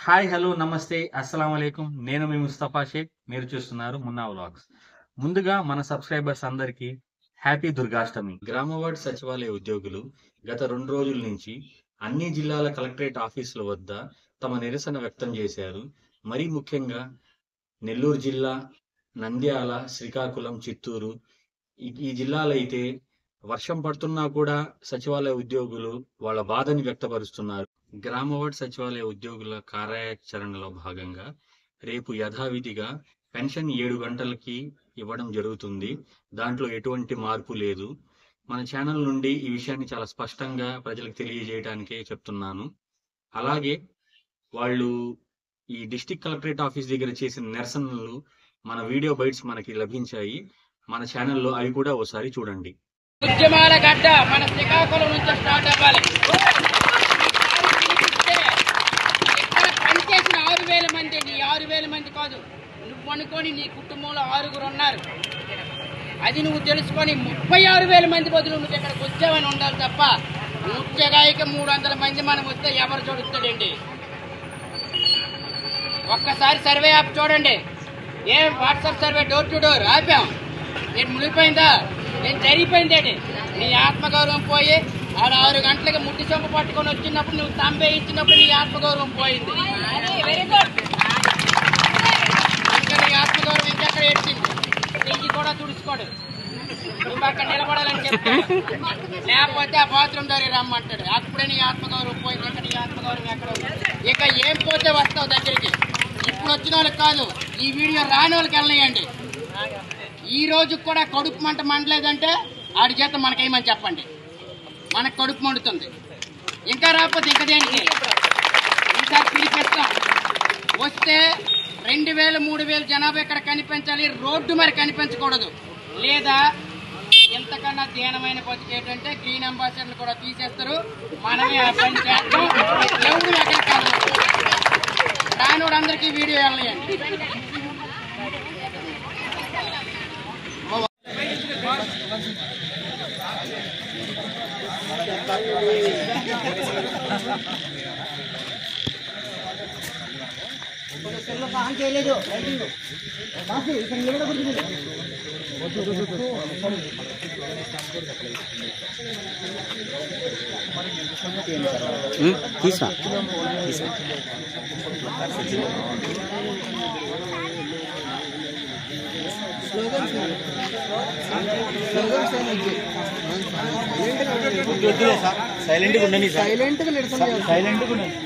Hi, hello, నమస్తే, అస్సలాముఅలైకుం. నేను మీ ముస్తఫా షేక్. మీరు చూస్తున్నారు మున్నా వ్లాగ్స్. ముందుగా మన సబ్స్క్రైబర్స్ అందరికీ హ్యాపీ దుర్గాష్టమి. గ్రామ వార్డ్ సచివాలయ ఉద్యోగులు గత 2 రోజుల నుంచి అన్ని జిల్లాల కలెక్టరేట్ ఆఫీసుల వద్ద తమ నిరసన వ్యక్తం చేశారు. మరీ ముఖ్యంగా నెల్లూరు జిల్లా, నంద్యాల, శ్రీకాకుళం, చిత్తూరు ఈ జిల్లాలైతే వర్షం పడుతున్నా కూడా సచివాలయ ఉద్యోగులు వాళ్ళ బాధని వ్యక్తపరుస్తున్నారు. గ్రామ వార్డ్ సచివాలయ ఉద్యోగుల కార్యాచరణలో భాగంగా రేపు యథావిధిగా పెన్షన్ 7 గంటలకి ఇవ్వడం జరుగుతుంది. దాంట్లో ఎటువంటి మార్పు లేదు. మన ఛానల్ నుండి ఈ విషయాన్ని చాలా స్పష్టంగా ప్రజలకు తెలియజేయడానికే చెప్తున్నాను. అలాగే వాళ్ళు ఈ డిస్ట్రిక్ట్ కలెక్టరేట్ ఆఫీస్ దగ్గర చేసిన నిరసనలు మన వీడియో బైట్స్ మనకి లభించాయి. మన ఛానల్లో అవి కూడా ఒకసారి చూడండి. ఉద్యమాల గడ్డ మన శ్రీకాకుళం నుంచి స్టార్ట్ అవ్వాలి. ఇక్కడ పనిచేసిన 6,000 మంది, నీ 6,000 మంది కాదు, నువ్వు అనుకొని నీ కుటుంబంలో 6గురు ఉన్నారు. అది నువ్వు తెలుసుకొని 36,000 మంది బదులు నువ్వు ఇక్కడికి వచ్చావని ఉండాలి తప్ప ముఖ్యగాయకి 300 మంది మనం వస్తే ఎవరు చూడుస్తాడండి? ఒక్కసారి సర్వే యాప్ చూడండి. ఏం WhatsApp survey door to door ఆపాం, నేను మునిగిపోయిందా, నేను జరిగిపోయిందేంటి? నీ ఆత్మగౌరవం పోయి ఆడ 6 గంటలకి ముట్టి చొంప పట్టుకొని వచ్చినప్పుడు నువ్వు తంబే ఇచ్చినప్పుడు నీ ఆత్మగౌరవం పోయింది. ఇంకా నీ ఆత్మగౌరవం ఇంకెక్కడ ఏడ్చింది? ఇంటి కూడా తుడుచుకోడు. నువ్వు అక్కడ నిలబడాలని చెప్తాడు, లేకపోతే ఆ బాత్రూమ్ దగ్గర రమ్మంటాడు. అప్పుడే నీ ఆత్మగౌరవం పోయింది. ఇంకా నీ ఆత్మగౌరవం ఎక్కడ ఉంది? ఇక ఏం పోతే వస్తావు దగ్గరికి. ఇప్పుడు వచ్చిన వాళ్ళకి కాదు, ఈ వీడియో రాని వాళ్ళకి వెళ్ళనియండి. ఈ రోజు కూడా కడుపు మంట మండలేదంటే ఆడి చేత మనకేమని చెప్పండి. మనకు కడుపు మండుతుంది. ఇంకా రాకపోతే ఇంకా దేనికి? ఈసారి పిలిపిస్తాం. వస్తే 2,000, 3,000 జనాభా ఇక్కడ కనిపించాలి, రోడ్డు మరి కనిపించకూడదు. లేదా ఎంతకన్నా ధ్యానమైన బతుకు ఏంటంటే గ్రీన్ అంబాసిడర్లు కూడా తీసేస్తారు. మనమే ఆ పని చేస్తాం. ఎవరు ఎక్కడ కాదు, రానోడు అందరికీ వీడియో వెళ్ళండి. తీసా సైలెంట్ గా ఉండండి. సైలెంట్ గా ఉండండి.